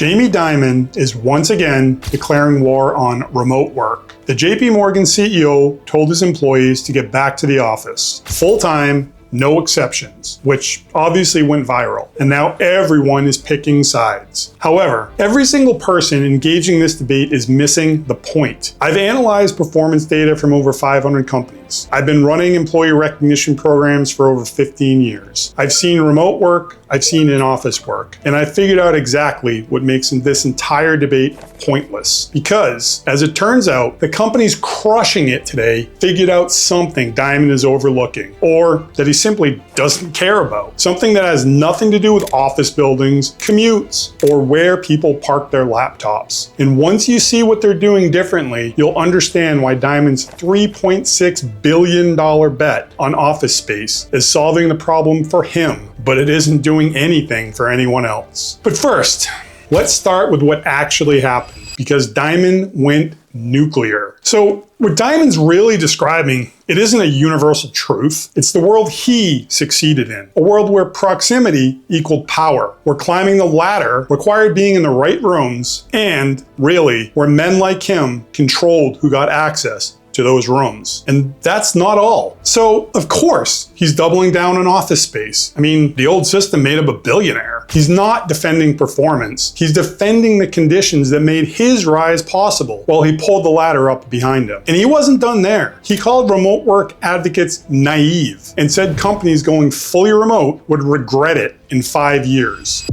Jamie Dimon is once again declaring war on remote work. The JP Morgan CEO told his employees to get back to the office, full-time, no exceptions, which obviously went viral. And now everyone is picking sides. However, every single person engaging in this debate is missing the point. I've analyzed performance data from over 500 companies. I've been running employee recognition programs for over 15 years. I've seen remote work, I've seen in-office work, and I figured out exactly what makes this entire debate pointless. Because, as it turns out, the companies crushing it today figured out something Dimon is overlooking, or that he simply doesn't care about. Something that has nothing to do with office buildings, commutes, or where people park their laptops. And once you see what they're doing differently, you'll understand why Dimon's $3.6 billion bet on office space is solving the problem for him, but it isn't doing anything for anyone else. But first, let's start with what actually happened, because Dimon went nuclear. So what Dimon's really describing, it isn't a universal truth. It's the world he succeeded in. A world where proximity equaled power, where climbing the ladder required being in the right rooms, and really, where men like him controlled who got access to those rooms. And that's not all. So, of course, he's doubling down on office space. I mean, the old system made him a billionaire. He's not defending performance. He's defending the conditions that made his rise possible while he pulled the ladder up behind him. And he wasn't done there. He called remote work advocates naive and said companies going fully remote would regret it in 5 years.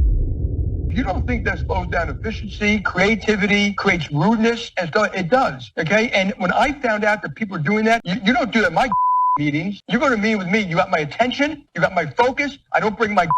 You don't think that slows down efficiency, creativity, creates rudeness, and stuff? It does, okay? And when I found out that people are doing that, you don't do that in my meetings. You're going to meet with me. You got my attention. You got my focus. I don't bring my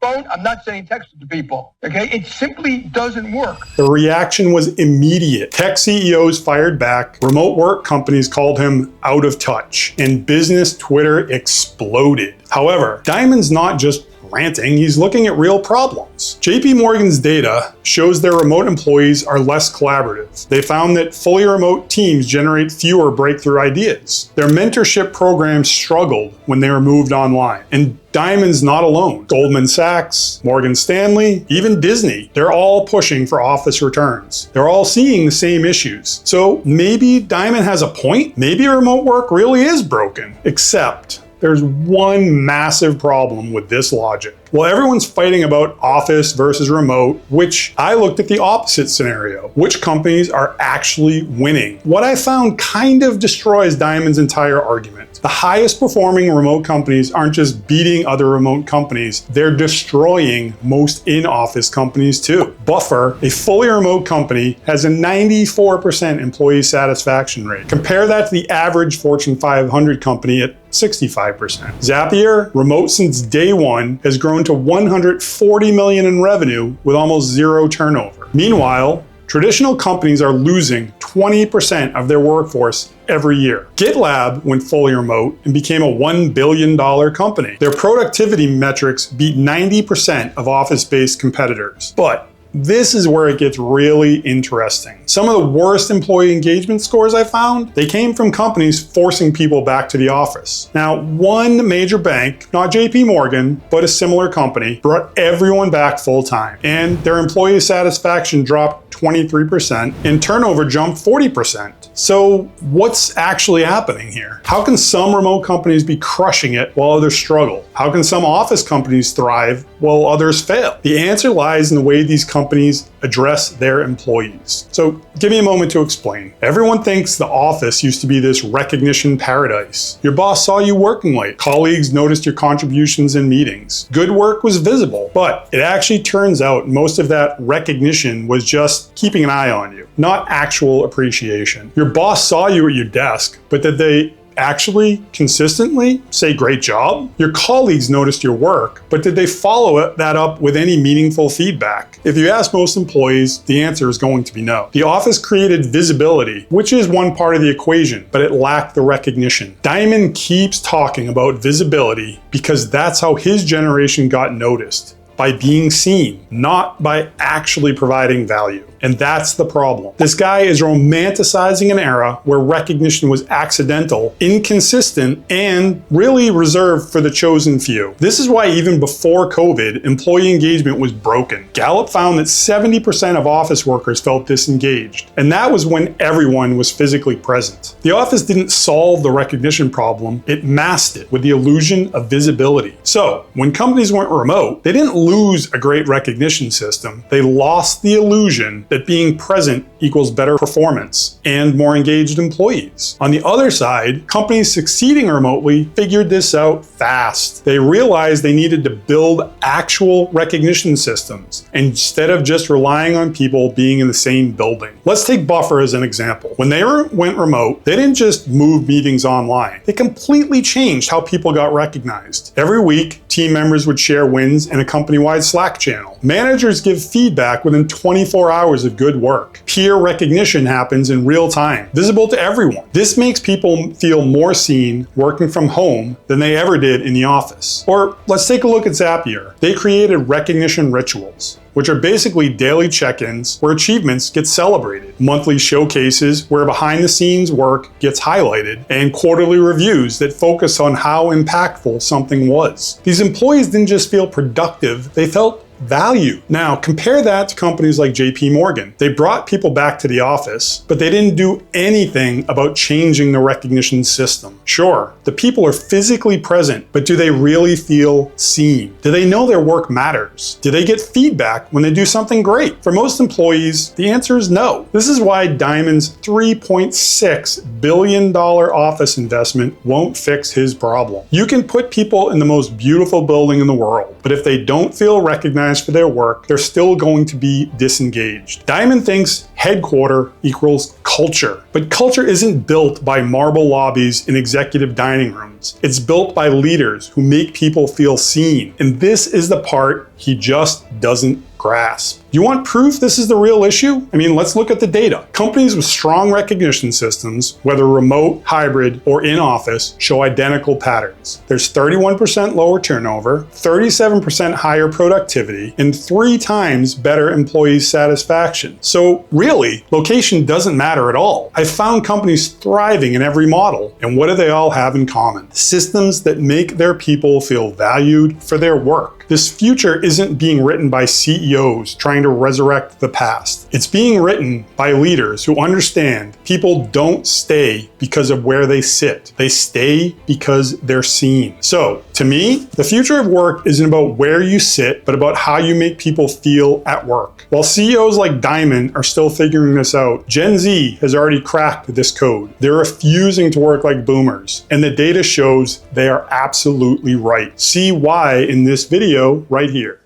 phone. I'm not sending texts to people, okay? It simply doesn't work. The reaction was immediate. Tech CEOs fired back. Remote work companies called him out of touch. And business Twitter exploded. However, Dimon's not just ranting, he's looking at real problems. JP Morgan's data shows their remote employees are less collaborative. They found that fully remote teams generate fewer breakthrough ideas. Their mentorship programs struggled when they were moved online. And Dimon's not alone. Goldman Sachs, Morgan Stanley, even Disney, they're all pushing for office returns. They're all seeing the same issues. So maybe Dimon has a point. Maybe remote work really is broken. Except there's one massive problem with this logic. Well, everyone's fighting about office versus remote, which I looked at the opposite scenario. Which companies are actually winning? What I found kind of destroys Dimon's entire argument. The highest performing remote companies aren't just beating other remote companies, they're destroying most in-office companies too. Buffer, a fully remote company, has a 94% employee satisfaction rate. Compare that to the average Fortune 500 company at 65%. Zapier, remote since day one, has grown to $140 million in revenue with almost zero turnover. Meanwhile, traditional companies are losing 20% of their workforce every year. GitLab went fully remote and became a $1 billion company. Their productivity metrics beat 90% of office-based competitors. But this is where it gets really interesting. Some of the worst employee engagement scores I found, they came from companies forcing people back to the office. Now, one major bank, not JP Morgan, but a similar company, brought everyone back full time, and their employee satisfaction dropped 23% and turnover jumped 40%. So what's actually happening here? How can some remote companies be crushing it while others struggle? How can some office companies thrive while others fail? The answer lies in the way these companies address their employees. So give me a moment to explain. Everyone thinks the office used to be this recognition paradise. Your boss saw you working late. Colleagues noticed your contributions in meetings. Good work was visible. But it actually turns out most of that recognition was just keeping an eye on you, not actual appreciation. Your boss saw you at your desk, but did they actually consistently say great job? Your colleagues noticed your work, but did they follow that up with any meaningful feedback? If you ask most employees, the answer is going to be no. The office created visibility, which is one part of the equation, but it lacked the recognition. Dimon keeps talking about visibility because that's how his generation got noticed. by being seen, not by actually providing value. And that's the problem. This guy is romanticizing an era where recognition was accidental, inconsistent, and really reserved for the chosen few. This is why even before COVID, employee engagement was broken. Gallup found that 70% of office workers felt disengaged, and that was when everyone was physically present. The office didn't solve the recognition problem, it masked it with the illusion of visibility. So, when companies went remote, they didn't lose a great recognition system, they lost the illusion that being present equals better performance and more engaged employees. On the other side, companies succeeding remotely figured this out fast. They realized they needed to build actual recognition systems instead of just relying on people being in the same building. Let's take Buffer as an example. When they went remote, they didn't just move meetings online. They completely changed how people got recognized. Every week, team members would share wins in a company-wide Slack channel. Managers give feedback within 24 hours of good work. Peer recognition happens in real time, visible to everyone. This makes people feel more seen working from home than they ever did in the office. Or let's take a look at Zapier. They created recognition rituals, which are basically daily check-ins where achievements get celebrated, monthly showcases where behind-the-scenes work gets highlighted, and quarterly reviews that focus on how impactful something was. These employees didn't just feel productive, they felt value. Now, compare that to companies like JP Morgan. They brought people back to the office, but they didn't do anything about changing the recognition system. Sure, the people are physically present, but do they really feel seen? Do they know their work matters? Do they get feedback when they do something great? For most employees, the answer is no. This is why Diamond's $3.6 billion office investment won't fix his problem. You can put people in the most beautiful building in the world, but if they don't feel recognized for their work, they're still going to be disengaged. Diamond thinks headquarter equals culture, but culture isn't built by marble lobbies in executive dining rooms. It's built by leaders who make people feel seen. And this is the part he just doesn't grasp. You want proof this is the real issue? I mean, let's look at the data. Companies with strong recognition systems, whether remote, hybrid, or in office, show identical patterns. There's 31% lower turnover, 37% higher productivity, and 3 times better employee satisfaction. So really, location doesn't matter at all. I've found companies thriving in every model, and what do they all have in common? Systems that make their people feel valued for their work. This future isn't being written by CEOs trying to resurrect the past. It's being written by leaders who understand people don't stay because of where they sit. They stay because they're seen. So, to me, the future of work isn't about where you sit, but about how you make people feel at work. While CEOs like Diamond are still figuring this out, Gen Z has already cracked this code. They're refusing to work like boomers, and the data shows they are absolutely right. See why in this video right here.